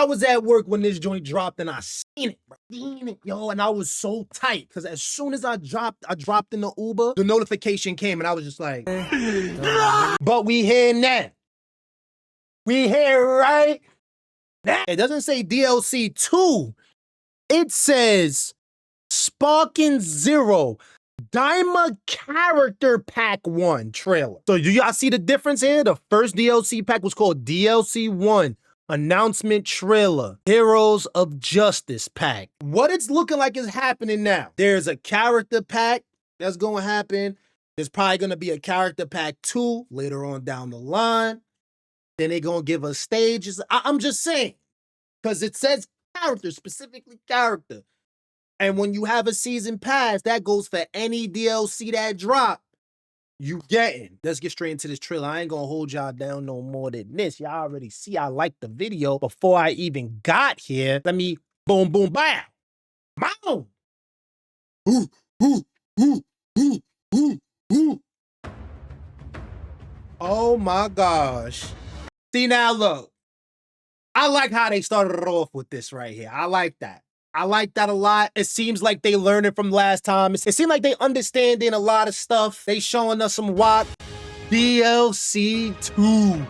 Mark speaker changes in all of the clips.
Speaker 1: I was at work when this joint dropped and I seen it, bro. Seen it, yo, and I was so tight because as soon as I dropped in the Uber, the notification came and I was just like, but we here now. We here right now. It doesn't say DLC 2. It says Sparking Zero Daima Character Pack 1 trailer. So do y'all see the difference here? The first DLC pack was called DLC 1. Announcement trailer, Heroes of Justice pack. What it's looking like is happening now. There's a character pack that's gonna happen. There's probably gonna be a character pack 2 later on down the line. Then they're gonna give us stages. I'm just saying, because it says character, specifically character. And when you have a season pass, that goes for any DLC that drop. You getting. Let's get straight into this trailer. I ain't gonna hold y'all down no more than this. Y'all already see I liked the video before I even got here. Let me boom, boom, bow. Boom. Ooh, ooh, ooh, ooh, ooh, ooh. Oh my gosh. See now, look. I like how they started it off with this right here. I like that. I like that a lot. It seems like they learning from last time. It seems like they understanding a lot of stuff. They showing us some WAP. DLC 2.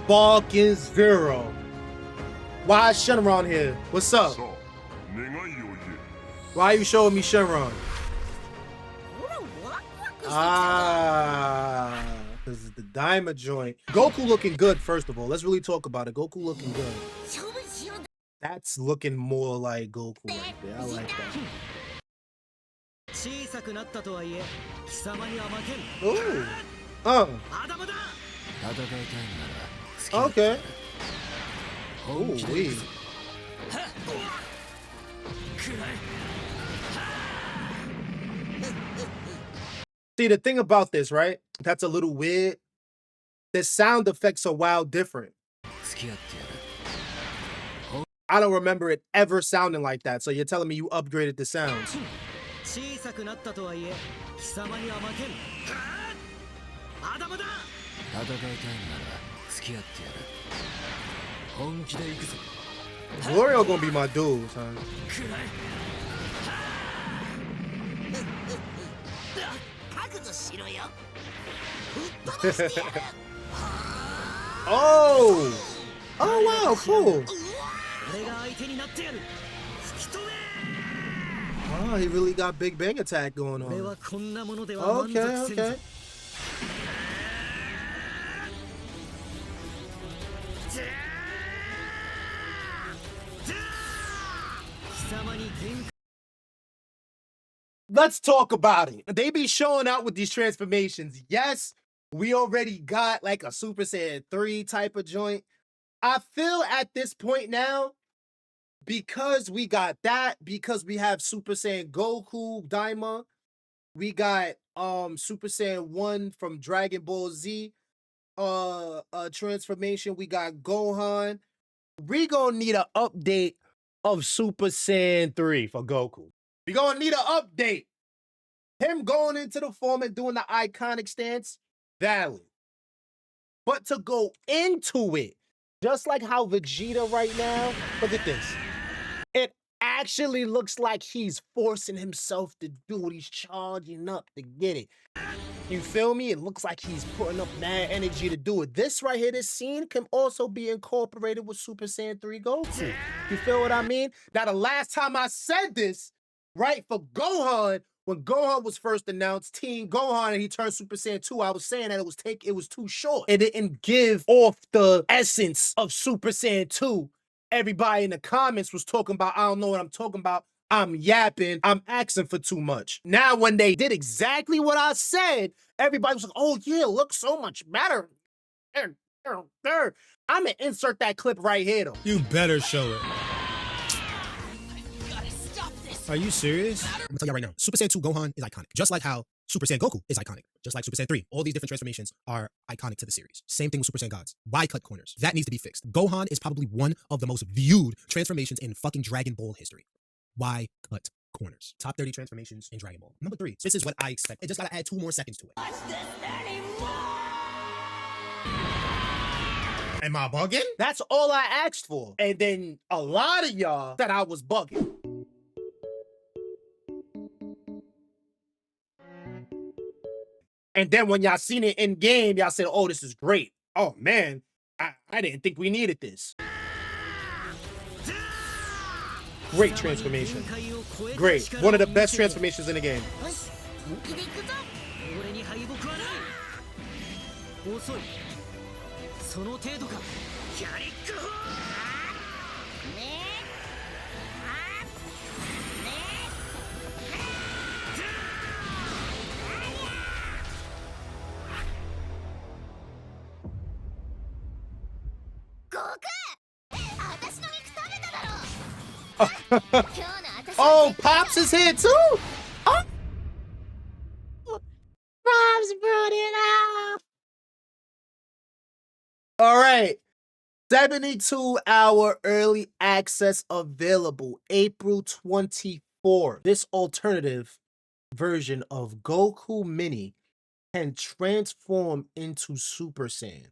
Speaker 1: Sparking Zero. Why is Shenron here? What's up? Why are you showing me Shenron? Ah, this is the Daima joint. Goku looking good, first of all. Let's really talk about it. Goku looking good. That's looking more like Goku right there. I like that. Ooh. Okay. Oh, wait. See, the thing about this, right? That's a little weird. The sound effects are wild different. I don't remember it ever sounding like that, so you're telling me you upgraded the sounds. Glorio gonna be my dude, son. Oh! Oh wow, cool. Oh, he really got Big Bang Attack going on. Okay, okay. Let's talk about it. They be showing out with these transformations. Yes, we already got like a Super Saiyan 3 type of joint. I feel at this point now, because we got that, because we have Super Saiyan Goku, Daima, we got Super Saiyan 1 from Dragon Ball Z transformation, we got Gohan. We gonna need an update of Super Saiyan 3 for Goku. We gonna need an update. Him going into the form and doing the iconic stance, valid. But to go into it, just like how Vegeta right now, look at this. It actually looks like he's forcing himself to do it. He's charging up to get it. You feel me? It looks like he's putting up mad energy to do it. This right here, this scene can also be incorporated with Super Saiyan 3 Goku. You feel what I mean? Now, the last time I said this, right, for Gohan, when Gohan was first announced, Teen Gohan, and he turned Super Saiyan 2, I was saying that it was too short. It didn't give off the essence of Super Saiyan 2. Everybody in the comments was talking about, I don't know what I'm talking about. I'm yapping. I'm asking for too much. Now, when they did exactly what I said, everybody was like, oh, yeah, it looks so much better. I'm going to insert that clip right here, though.
Speaker 2: You better show it. Are you serious?
Speaker 1: I'm gonna tell you right now, Super Saiyan 2 Gohan is iconic. Just like how Super Saiyan Goku is iconic. Just like Super Saiyan 3. All these different transformations are iconic to the series. Same thing with Super Saiyan Gods. Why cut corners? That needs to be fixed. Gohan is probably one of the most viewed transformations in fucking Dragon Ball history. Why cut corners? Top 30 transformations in Dragon Ball. Number 3. This is what I expect. It just gotta add 2 more seconds to it. Am I bugging? That's all I asked for. And then a lot of y'all said I was bugging. And then when y'all seen it in game, y'all said, oh, this is great. Oh man, I didn't think we needed this. Great transformation. Great. One of the best transformations in the game. Oh, Pops is here too? Oh. Pops brought it out. All right. 72-hour early access available April 24th. This alternative version of Goku Mini can transform into Super Saiyan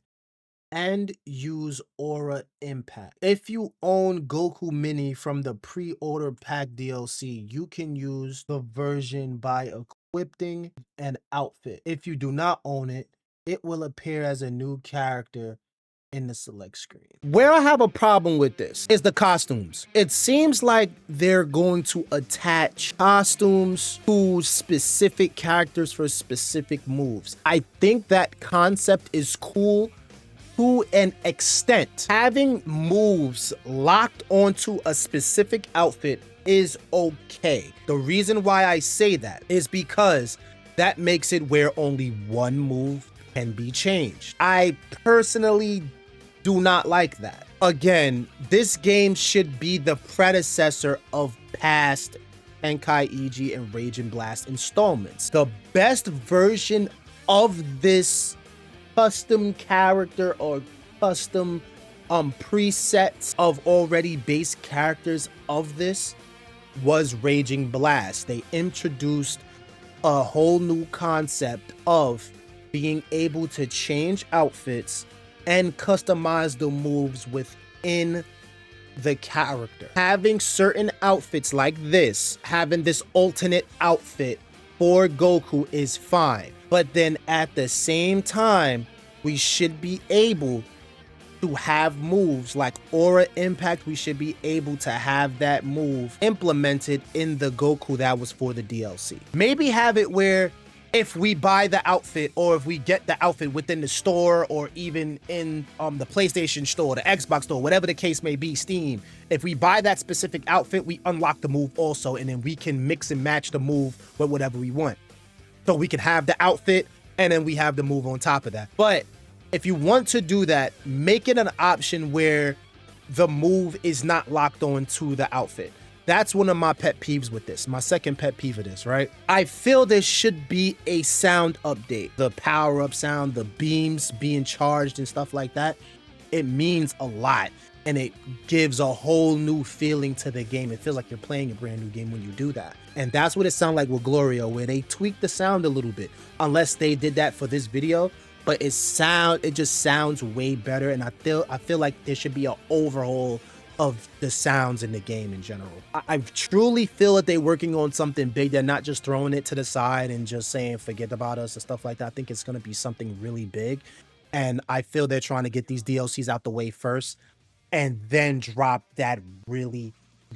Speaker 1: and use Aura Impact. If you own Goku Mini from the pre-order pack DLC, you can use the version by equipping an outfit. If you do not own it, it will appear as a new character in the select screen. Where I have a problem with this is the costumes. It seems like they're going to attach costumes to specific characters for specific moves. I think that concept is cool to an extent. Having moves locked onto a specific outfit is okay. The reason why I say that is because that makes it where only one move can be changed. I personally do not like that. Again, this game should be the predecessor of past Tenkaichi and Raging Blast installments. The best version of this custom character or custom presets of already base characters of this was Raging Blast. They introduced a whole new concept of being able to change outfits and customize the moves within the character. Having certain outfits like this, having this alternate outfit for Goku is fine. But then at the same time, we should be able to have moves like Aura Impact. We should be able to have that move implemented in the Goku that was for the DLC. Maybe have it where if we buy the outfit or if we get the outfit within the store or even in the PlayStation store, the Xbox store, whatever the case may be, Steam, if we buy that specific outfit, we unlock the move also, and then we can mix and match the move with whatever we want. So we can have the outfit and then we have the move on top of that. But if you want to do that, make it an option where the move is not locked on to the outfit. That's one of my pet peeves with this. My second pet peeve of this, right? I feel there should be a sound update. The power-up sound, the beams being charged and stuff like that. It means a lot. And it gives a whole new feeling to the game. It feels like you're playing a brand new game when you do that. And that's what it sounds like with Glorio, where they tweaked the sound a little bit. Unless they did that for this video. But it just sounds way better. And I feel like there should be an overhaul of the sounds in the game in general. I truly feel that they're working on something big. They're not just throwing it to the side and just saying, forget about us and stuff like that. I think it's going to be something really big. And I feel they're trying to get these DLCs out the way first and then drop that really,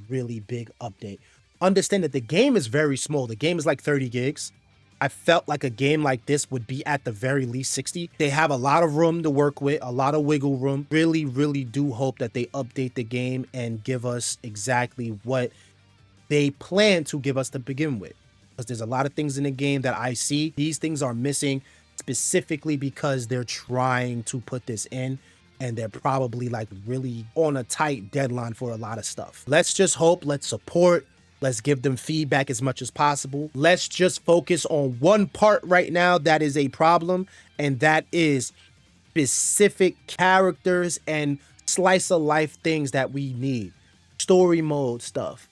Speaker 1: really big update. Understand that the game is very small. The game is like 30 gigs. I felt like a game like this would be at the very least 60. They have a lot of room to work with, a lot of wiggle room. Really, really do hope that they update the game and give us exactly what they plan to give us to begin with. Because there's a lot of things in the game that I see. These things are missing specifically because they're trying to put this in. And they're probably like really on a tight deadline for a lot of stuff. Let's just hope, let's support. Let's give them feedback as much as possible. Let's just focus on one part right now that is a problem, and that is specific characters and slice of life things that we need. Story mode stuff,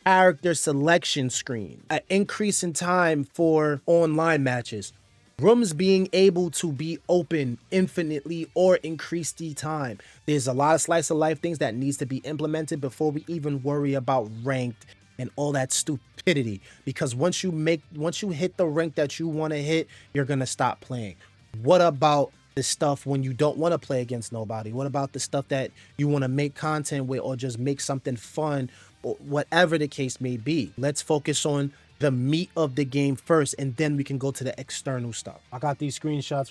Speaker 1: character selection screen, an increase in time for online matches. Rooms being able to be open infinitely or increase the time. There's a lot of slice of life things that needs to be implemented before we even worry about ranked and all that stupidity. Because once you hit the rank that you want to hit, you're gonna stop playing. What about the stuff when you don't want to play against nobody? What about the stuff that you want to make content with or just make something fun or whatever the case may be? Let's focus on the meat of the game first, and then we can go to the external stuff. I got these screenshots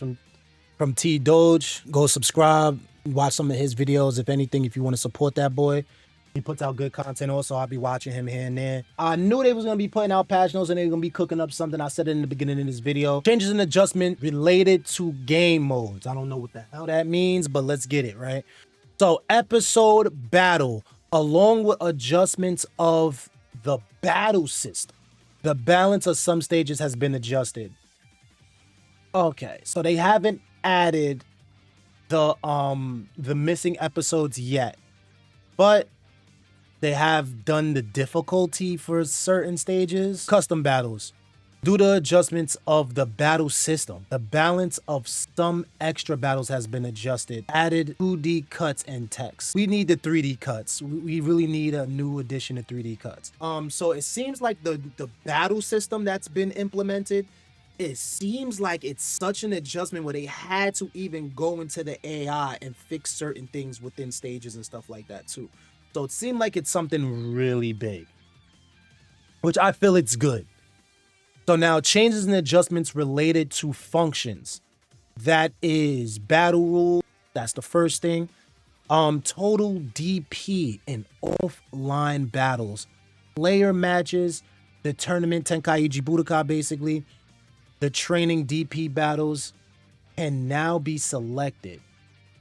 Speaker 1: from T Doge. Go subscribe, watch some of his videos. If anything, if you want to support that boy, he puts out good content. Also, I'll be watching him here and there. I knew they was gonna be putting out patch notes and they were gonna be cooking up something. I said it in the beginning of this video. Changes and adjustment related to game modes. I don't know what the hell that means, but let's get it right. So episode battle, along with adjustments of the battle system. The balance of some stages has been adjusted. Okay, so they haven't added the missing episodes yet, but they have done the difficulty for certain stages. Custom battles. Due to adjustments of the battle system, the balance of some extra battles has been adjusted. Added 2D cuts and text. We need the 3D cuts. We really need a new addition of 3D cuts. So it seems like the battle system that's been implemented, it seems like it's such an adjustment where they had to even go into the AI and fix certain things within stages and stuff like that too. So it seemed like it's something really big, which I feel it's good. So now changes and adjustments related to functions. That is battle rule. That's the first thing. Total DP in offline battles, player matches, the tournament Tenkaichi Budokai basically, the training DP battles can now be selected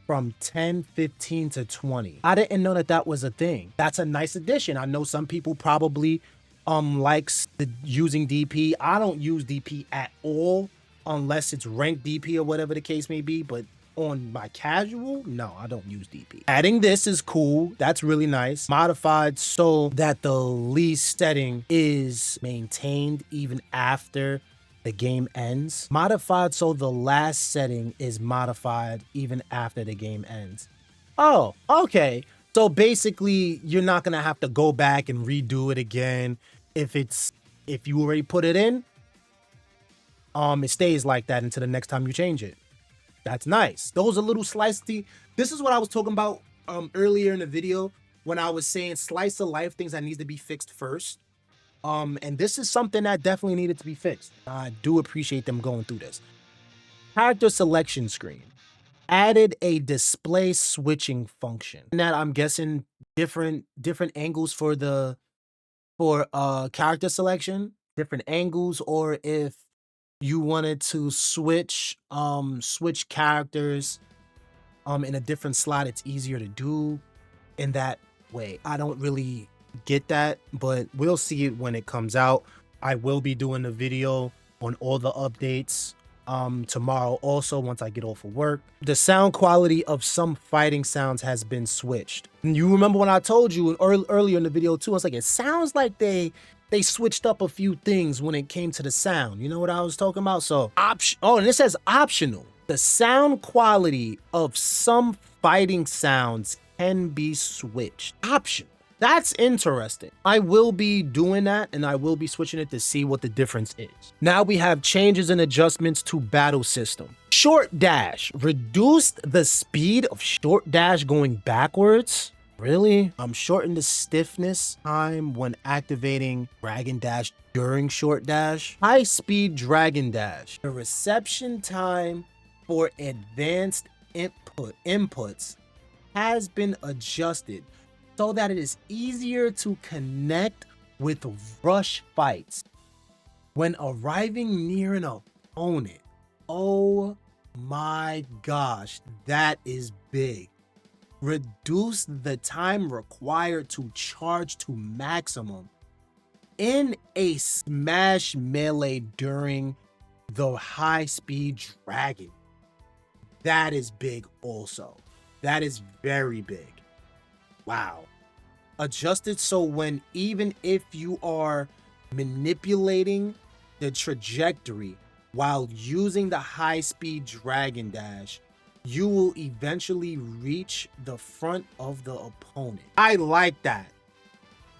Speaker 1: from 10, 15 to 20. I didn't know that that was a thing. That's a nice addition. I know some people probably likes using DP. I don't use DP at all unless it's ranked DP or whatever the case may be, but on my casual, no, I don't use DP. Adding this is cool. That's really nice. Modified so that the least setting is maintained even after the game ends. Modified so the last setting is modified even after the game ends. Oh, okay. So basically, you're not gonna have to go back and redo it again. If you already put it in, it stays like that until the next time you change it. That's nice. Those are little slicey. This is what I was talking about earlier in the video when I was saying slice of life things that needs to be fixed first. And this is something that definitely needed to be fixed. I do appreciate them going through this. Character selection screen. Added a display switching function. And that I'm guessing different angles for character selection, different angles, or if you wanted to switch characters in a different slot, it's easier to do in that way. I don't really get that, but we'll see it when it comes out. I will be doing a video on all the updates tomorrow also once I get off of work. The sound quality of some fighting sounds has been switched. And you remember when I told you earlier in the video too, I was like, it sounds like they switched up a few things when it came to the sound. You know what I was talking about? So and it says optional. The sound quality of some fighting sounds can be switched. Optional. That's interesting. I will be doing that and I will be switching it to see what the difference is. Now we have changes and adjustments to battle system. Short dash. Reduced the speed of short dash going backwards. Really? Shortened the stiffness time when activating Dragon Dash during short dash. High speed Dragon Dash. The reception time for advanced inputs has been adjusted so that it is easier to connect with rush fights when arriving near an opponent. Oh my gosh, that is big. Reduce the time required to charge to maximum in a smash melee during the high-speed dragon. That is big also. That is very big. Wow. Adjusted so when even if you are manipulating the trajectory, while using the high-speed Dragon Dash, you will eventually reach the front of the opponent. I like that.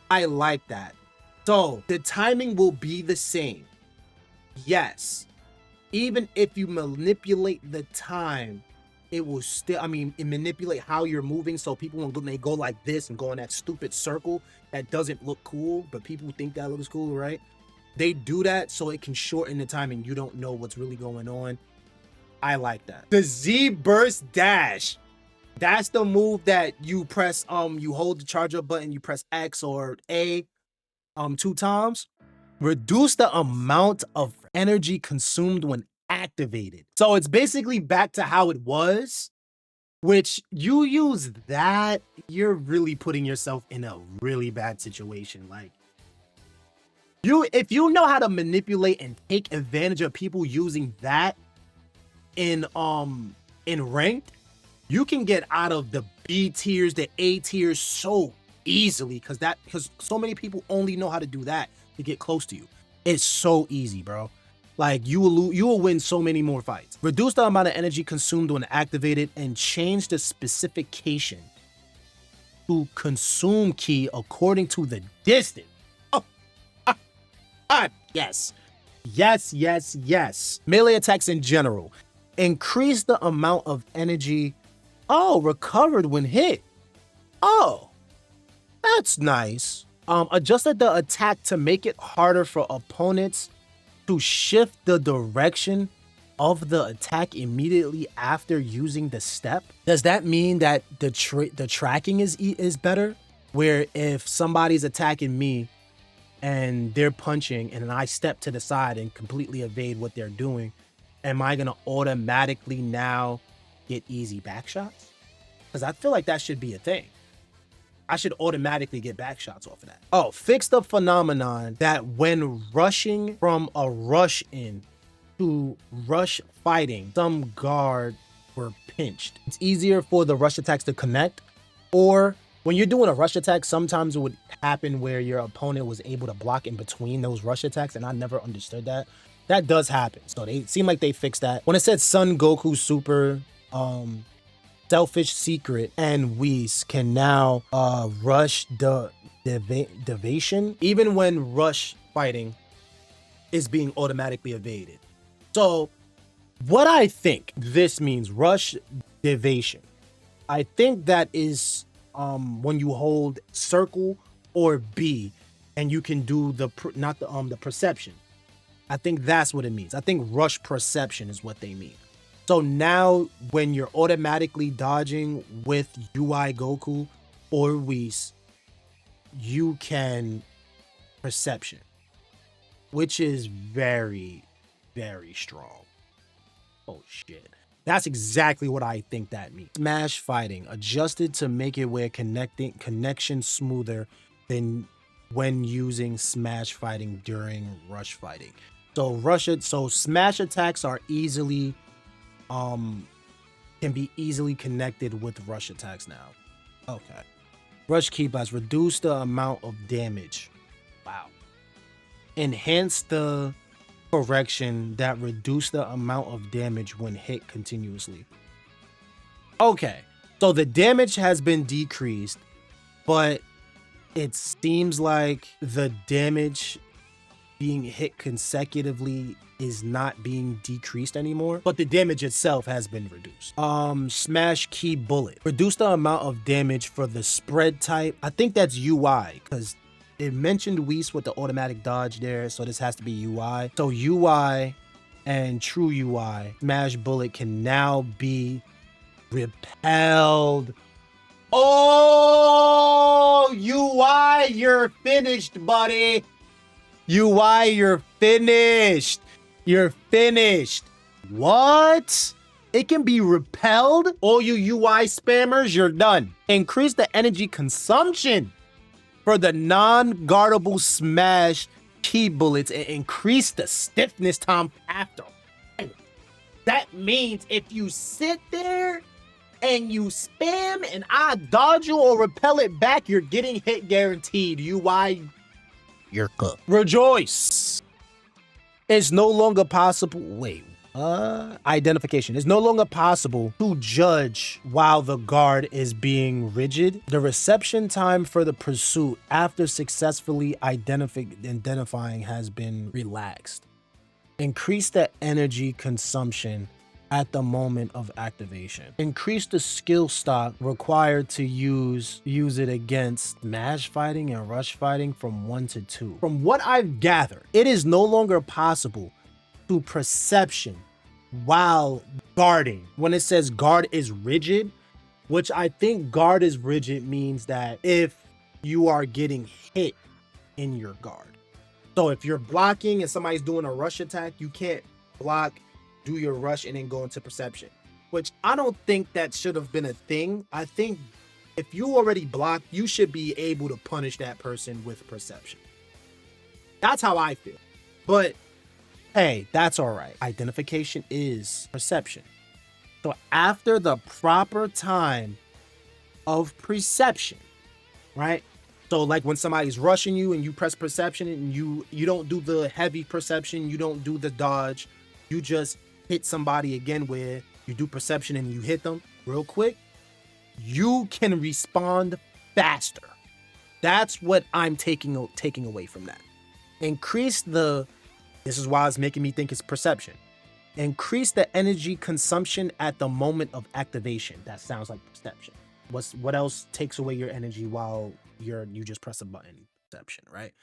Speaker 1: I like that. So the timing will be the same. Yes. Even if you manipulate the time, it will still, it manipulate how you're moving. So people, when they go like this and go in that stupid circle that doesn't look cool, but people think that looks cool, right? They do that so it can shorten the time and you don't know what's really going on. I like that. The Z Burst Dash. That's the move that you press, you hold the charge up button, you press X or A 2 times. Reduce the amount of energy consumed when activated. So it's basically back to how it was, which you use that, you're really putting yourself in a really bad situation. Like, if you know how to manipulate and take advantage of people using that in ranked, you can get out of the B tiers, the A tiers so easily because so many people only know how to do that to get close to you. It's so easy, bro. Like, you will win so many more fights. Reduce the amount of energy consumed when activated and change the specification to consume key according to the distance. Yes. Yes. Melee attacks in general. Increase the amount of energy recovered when hit. Oh, that's nice. Adjusted the attack to make it harder for opponents to shift the direction of the attack immediately after using the step. Does that mean that the tracking is better? Where if somebody's attacking me and they're punching and I step to the side and completely evade what they're doing, am I gonna automatically now get easy back shots? Because I feel like that should be a thing. I should automatically get back shots off of that. Oh, fix the phenomenon that when rushing from a rush in to rush fighting, some guard were pinched. It's easier for the rush attacks to connect, or when you're doing a rush attack, sometimes it would happen where your opponent was able to block in between those rush attacks, and I never understood that. That does happen. So they seem like they fixed that. When it said Son Goku Super, Selfish Secret and Whis can now rush the devation, even when rush fighting is being automatically evaded. So what I think this means, rush devation, I think that is when you hold circle or B and you can do the perception. I think that's what it means. I think rush perception is what they mean. So now when you're automatically dodging with UI Goku or Whis, you can perception, which is very, very strong. Oh shit. That's exactly what I think that means. Smash fighting, adjusted to make it where connection smoother than when using smash fighting during rush fighting. So smash attacks are easily can be easily connected with rush attacks now. Okay. Rush Ki Blast, reduce the amount of damage. Wow. Enhance the correction that reduce the amount of damage when hit continuously. Okay. So the damage has been decreased, but it seems like the damage being hit consecutively is not being decreased anymore, but the damage itself has been reduced. Smash Ki Bullet, reduce the amount of damage for the spread type. I think that's UI because it mentioned Whis with the automatic dodge there, so this has to be UI. So UI and true UI, Smash Bullet can now be repelled. Oh, UI, you're finished, buddy. UI, you're finished. You're finished. What? It can be repelled? All you UI spammers, you're done. Increase the energy consumption for the non-guardable smash Ki bullets and increase the stiffness time after. That means if you sit there and you spam and I dodge you or repel it back, you're getting hit guaranteed. UI, you're cooked. Rejoice. It's no longer possible. Wait. Identification. It's no longer possible to judge while the guard is being rigid. The reception time for the pursuit after successfully identifying has been relaxed. Increase the energy consumption at the moment of activation. Increase the skill stock required to use it against smash fighting and rush fighting from 1 to 2. From what I've gathered, it is no longer possible to perception while guarding. When it says guard is rigid, which I think guard is rigid means that if you are getting hit in your guard. So if you're blocking and somebody's doing a rush attack, you can't block, do your rush, and then go into perception, which I don't think that should have been a thing. I think if you already blocked, you should be able to punish that person with perception. That's how I feel. But hey, that's all right. Identification is perception. So after the proper time of perception, right? So like when somebody's rushing you and you press perception and you don't do the heavy perception, you don't do the dodge, you just hit somebody again where you do perception and you hit them real quick, you can respond faster. That's what I'm taking away from that. This is why it's making me think it's perception. Increase the energy consumption at the moment of activation. That sounds like perception. What else takes away your energy while you just press a button? Perception, right?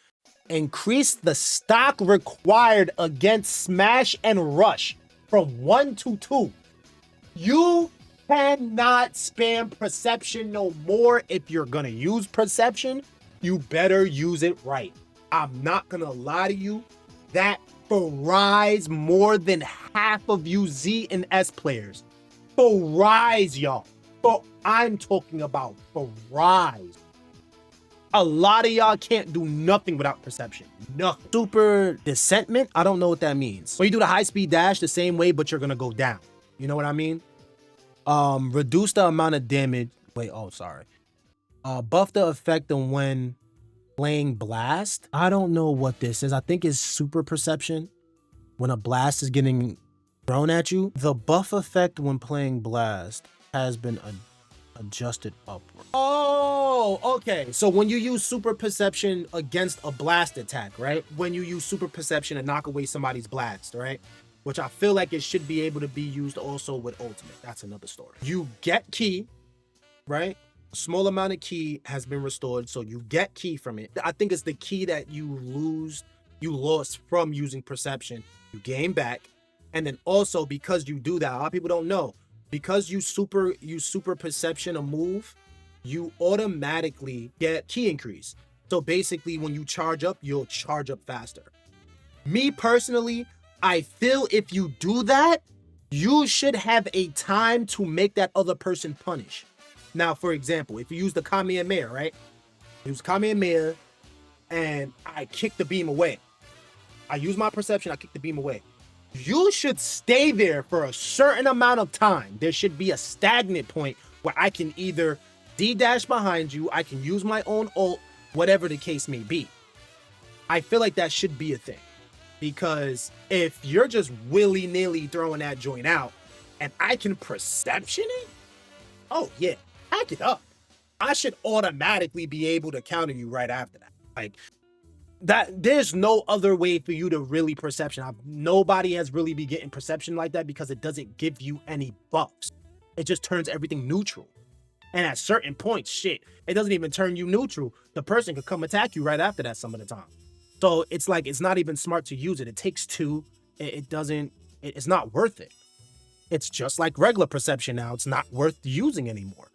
Speaker 1: Increase the stock required against smash and rush from 1 to 2. You cannot spam perception no more. If you're gonna use perception, you better use it right. I'm not gonna lie to you. That fries more than half of you Z and S players. Fries, y'all. But I'm talking about fries. A lot of y'all can't do nothing without perception. Nothing. Super descentment, I don't know what that means. When you do the high speed dash the same way, but you're gonna go down. You know what I mean? Reduce the amount of damage. Buff the effect on when playing blast. I don't know what this is. I think it's super perception. When a blast is getting thrown at you, the buff effect when playing blast has been adjusted upward. Oh, okay. So when you use super perception against a blast attack, right? When you use super perception to knock away somebody's blast, right? Which I feel like it should be able to be used also with ultimate. That's another story. You get ki, right? A small amount of ki has been restored, so you get ki from it. I think it's the ki that you lost from using perception. You gain back. And then also because you do that, a lot of people don't know, because you super perception a move, you automatically get ki increase. So basically when you charge up, you'll charge up faster. Me personally, I feel if you do that, you should have a time to make that other person punish. Now, for example, if you use the Kamehameha, right? Use Kamehameha and I kick the beam away. I use my perception, I kick the beam away. You should stay there for a certain amount of time. There should be a stagnant point where I can either D-dash behind you, I can use my own ult, whatever the case may be. I feel like that should be a thing. Because if you're just willy-nilly throwing that joint out and I can perception it, oh yeah, pack it up. I should automatically be able to counter you right after that. Like, that there's no other way for you to really perception. Nobody has really been getting perception like that because it doesn't give you any buffs. It just turns everything neutral. And at certain points, shit, it doesn't even turn you neutral. The person could come attack you right after that some of the time. So it's like, it's not even smart to use it. It takes two. It's not worth it. It's just like regular perception now. It's not worth using anymore.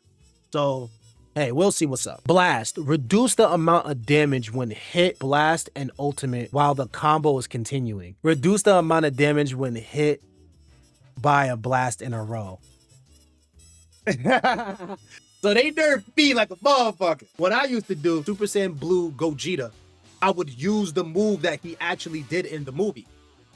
Speaker 1: So hey, we'll see what's up. Blast. Reduce the amount of damage when hit, blast, and ultimate while the combo is continuing. Reduce the amount of damage when hit by a blast in a row. So they nerfed me like a motherfucker. What I used to do, Super Saiyan Blue Gogeta, I would use the move that he actually did in the movie.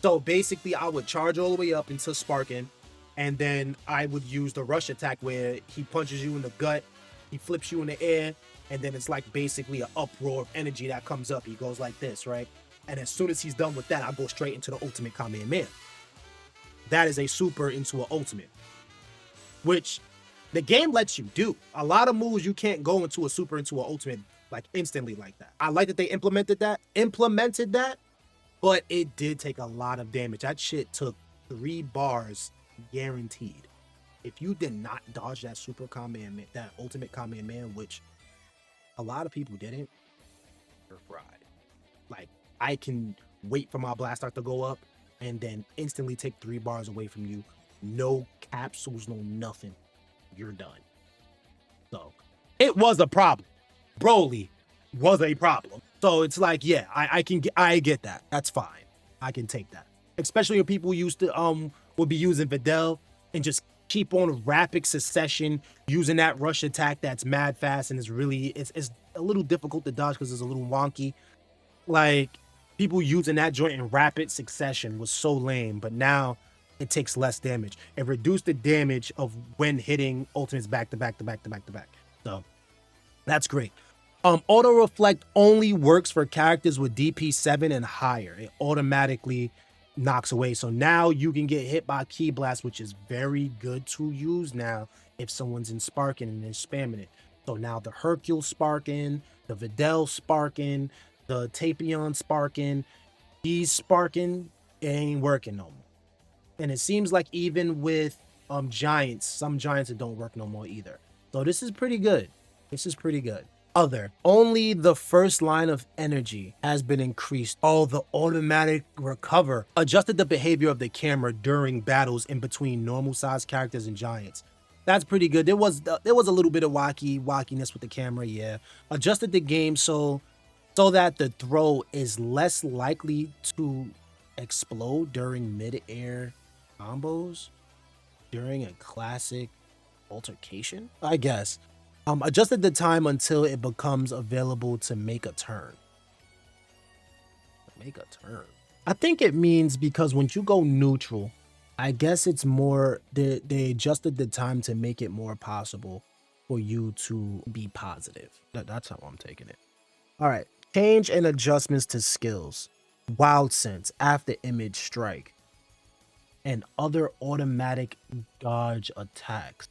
Speaker 1: So basically, I would charge all the way up into Sparking, and then I would use the rush attack where he punches you in the gut, he flips you in the air, and then it's like basically an uproar of energy that comes up. He goes like this, right? And as soon as he's done with that, I go straight into the ultimate Kamehameha. That is a super into an ultimate, which the game lets you do. A lot of moves you can't go into a super into an ultimate like instantly like that. I like that they implemented that, but it did take a lot of damage. That shit took 3 bars guaranteed. If you did not dodge that super Kamehameha, that ultimate Kamehameha, which a lot of people didn't, you're fried. Like, I can wait for my blast art to go up and then instantly take 3 bars away from you. No capsules, no nothing. You're done. So it was a problem. Broly was a problem. So it's like, yeah, I get that. That's fine. I can take that. Especially when people used to would be using Videl and just keep on rapid succession using that rush attack that's mad fast and it's a little difficult to dodge because it's a little wonky. Like, people using that joint in rapid succession was so lame, but now it takes less damage. It reduced the damage of when hitting ultimates back to back. So that's great. Auto reflect only works for characters with DP 7 and higher. It automatically knocks away. So now you can get hit by Ki Blast, which is very good to use now if someone's in Sparking and they're spamming it. So now the Hercule Sparking, the Videl Sparking, the Tapion Sparking, he's Sparking, it ain't working no more. And it seems like even with giants, some giants it don't work no more either. So this is pretty good. Only the first line of energy has been increased. Oh, the automatic recover adjusted the behavior of the camera during battles in between normal sized characters and giants. That's pretty good. There was a little bit of wackiness with the camera. Yeah, adjusted the game so that the throw is less likely to explode during mid-air combos during a classic altercation, I guess. Adjusted the time until it becomes available to make a turn. I think it means because when you go neutral, I guess it's more, they adjusted the time to make it more possible for you to be positive. That's how I'm taking it. All right. Change and adjustments to skills. Wild Sense, After Image Strike, and other automatic dodge attacks.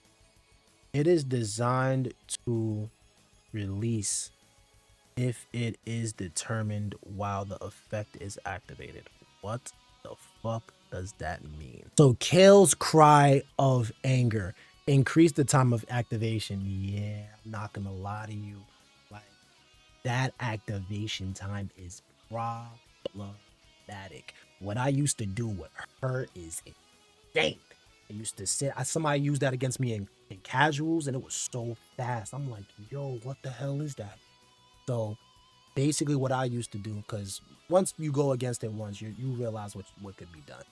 Speaker 1: It is designed to release if it is determined while the effect is activated. What the fuck does that mean? So Kale's Cry of Anger. Increase the time of activation. Yeah, I'm not gonna lie to you. Like, that activation time is problematic. What I used to do with her is insane. I used to sit, somebody used that against me in casuals and it was so fast. I'm like, yo, what the hell is that? So basically what I used to do, because once you go against it once, you realize what could be done.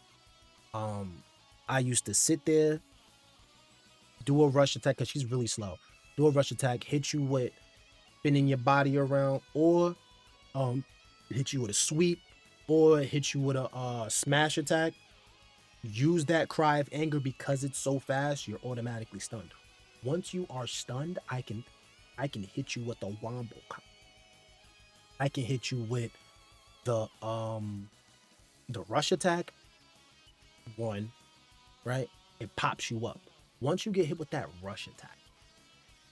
Speaker 1: I used to sit there, do a rush attack, because she's really slow. Do a rush attack, hit you with spinning your body around, or hit you with a sweep, or hit you with a smash attack. Use that Cry of Anger because it's so fast, you're automatically stunned. Once you are stunned, I can hit you with the Wombo. I can hit you with the rush attack. One, right? It pops you up. Once you get hit with that rush attack,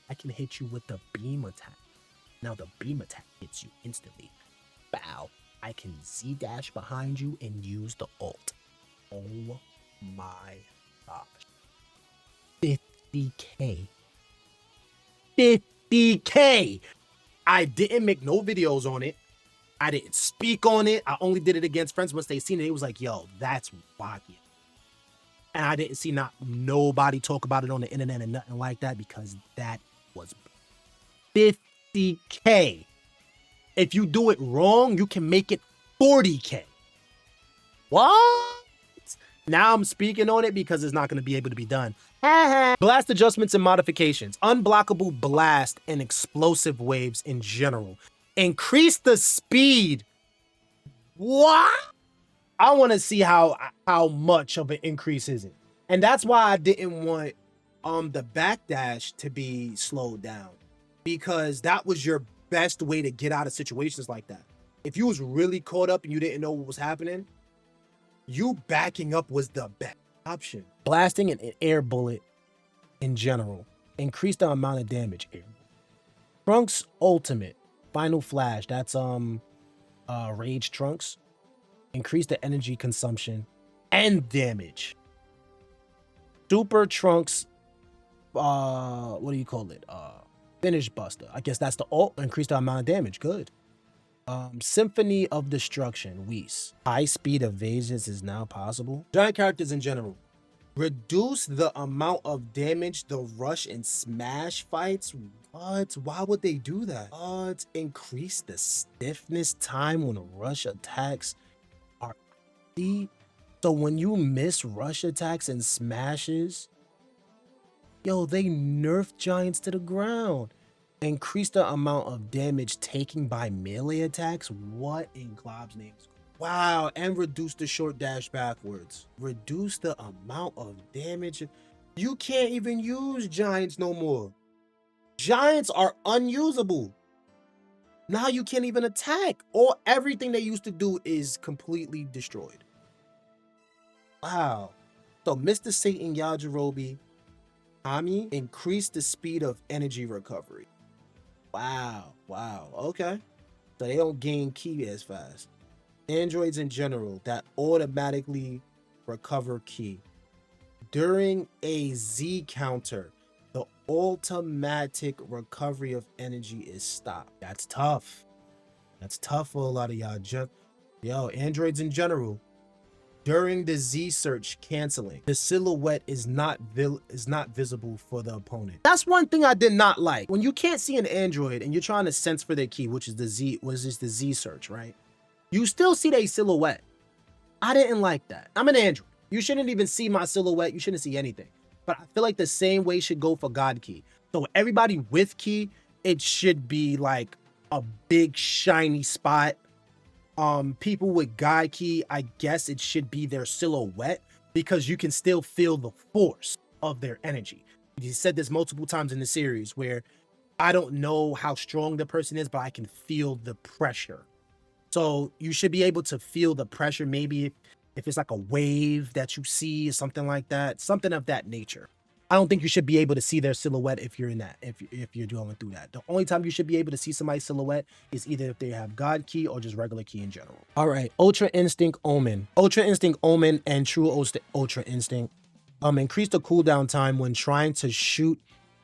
Speaker 1: I can hit you with the beam attack. Now the beam attack hits you instantly. Bow. I can Z dash behind you and use the ult. Oh my gosh. 50K. 50K. I didn't make no videos on it. I didn't speak on it. I only did it against friends once they seen it. It was like, yo, that's wacky. And I didn't see nobody talk about it on the internet and nothing like that because that was 50K. If you do it wrong, you can make it 40K. What? Now I'm speaking on it because it's not going to be able to be done. Blast adjustments and modifications. Unblockable blast and explosive waves in general. Increase the speed. What? I want to see how much of an increase is it. And that's why I didn't want the backdash to be slowed down, because that was your best way to get out of situations like that. If you was really caught up and you didn't know what was happening, you backing up was the best option. Blasting an air bullet in general. Increase the amount of damage. Trunks ultimate. Final flash. That's Rage Trunks. Increase the energy consumption and damage. Super Trunks, what do you call it? Finish Buster. I guess that's the ult. Increase the amount of damage. Good. Symphony of Destruction, Whis. High speed evasions is now possible. Giant characters in general. Reduce the amount of damage the rush and smash fights. What? Why would they do that? Increase the stiffness time when rush attacks are deep. So when you miss rush attacks and smashes, yo, they nerf giants to the ground. Increase the amount of damage taken by melee attacks. What in Glob's name? Wow, and reduce the short dash backwards. Reduce the amount of damage. You can't even use giants no more. Giants are unusable. Now you can't even attack. Or everything they used to do is completely destroyed. Wow. So Mr. Satan Yajirobe, Kami, increase the speed of energy recovery. Wow. Wow. Okay. So they don't gain ki as fast. Androids in general that automatically recover ki. During a Z counter, the automatic recovery of energy is stopped. That's tough. That's tough for a lot of y'all. Yo, androids in general. During the Z search canceling, the silhouette is not visible for the opponent. That's one thing I did not like. When you can't see an android and you're trying to sense for their ki, which is the Z search, right? You still see their silhouette. I didn't like that. I'm an android. You shouldn't even see my silhouette. You shouldn't see anything. But I feel like the same way should go for God Ki. So everybody with ki, it should be like a big shiny spot. People with God Ki, I guess it should be their silhouette because you can still feel the force of their energy. He said this multiple times in the series where I don't know how strong the person is, but I can feel the pressure. So you should be able to feel the pressure. Maybe if it's like a wave that you see or something like that, something of that nature. I don't think you should be able to see their silhouette if you're in that, if you're going through that. The only time you should be able to see somebody's silhouette is either if they have God Ki or just regular ki in general. All right, Ultra Instinct Omen. Ultra Instinct Omen and True Ultra Instinct increase the cooldown time when trying to shoot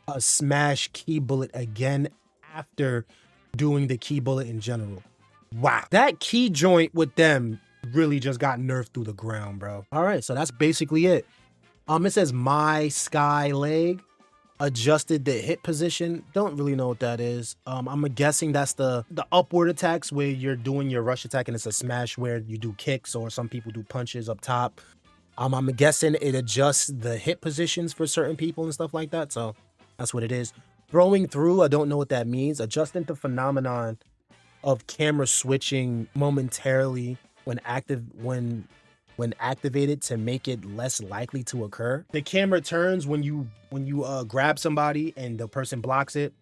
Speaker 1: a smash ki bullet again after doing the ki bullet in general. Wow, that ki joint with them really just got nerfed through the ground, bro. All right, so that's basically it. It says my sky leg adjusted the hit position. Don't really know what that is. I'm guessing that's the upward attacks where you're doing your rush attack and it's a smash where you do kicks or some people do punches up top. I'm guessing it adjusts the hit positions for certain people and stuff like that. So that's what it is. Throwing through, I don't know what that means. Adjusting the phenomenon of camera switching momentarily when activated to make it less likely to occur. The camera turns when you grab somebody and the person blocks it,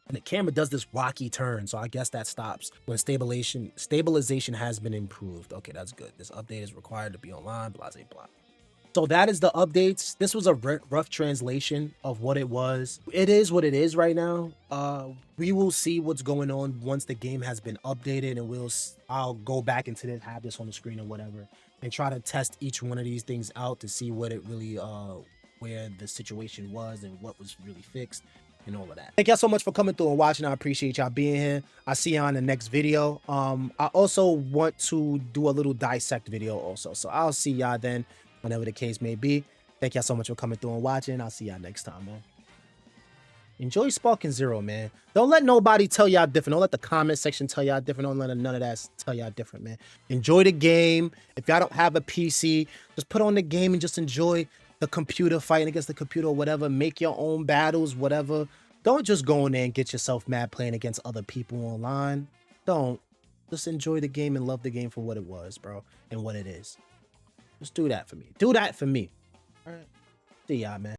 Speaker 1: and the camera does this wacky turn. So I guess that stops when stabilization has been improved. Okay, that's good. This update is required to be online. Blah blah blah. So that is the updates. This was a rough translation of what it was. It is what it is right now. We will see what's going on once the game has been updated, and I'll go back into this, have this on the screen or whatever, and try to test each one of these things out to see what it really, where the situation was and what was really fixed and all of that. Thank y'all so much for coming through and watching. I appreciate y'all being here. I'll see y'all in the next video. I also want to do a little dissect video also. So I'll see y'all then, whenever the case may be. Thank y'all so much for coming through and watching. I'll see y'all next time, man. Enjoy Sparking Zero, man. Don't let nobody tell y'all different. Don't let the comment section tell y'all different. Don't let none of that tell y'all different, man. Enjoy the game. If y'all don't have a PC, just put on the game and just enjoy the computer, fighting against the computer or whatever. Make your own battles, whatever. Don't just go in there and get yourself mad playing against other people online. Don't. Just enjoy the game and love the game for what it was, bro, and what it is. Just do that for me. Do that for me. All right. See y'all, man.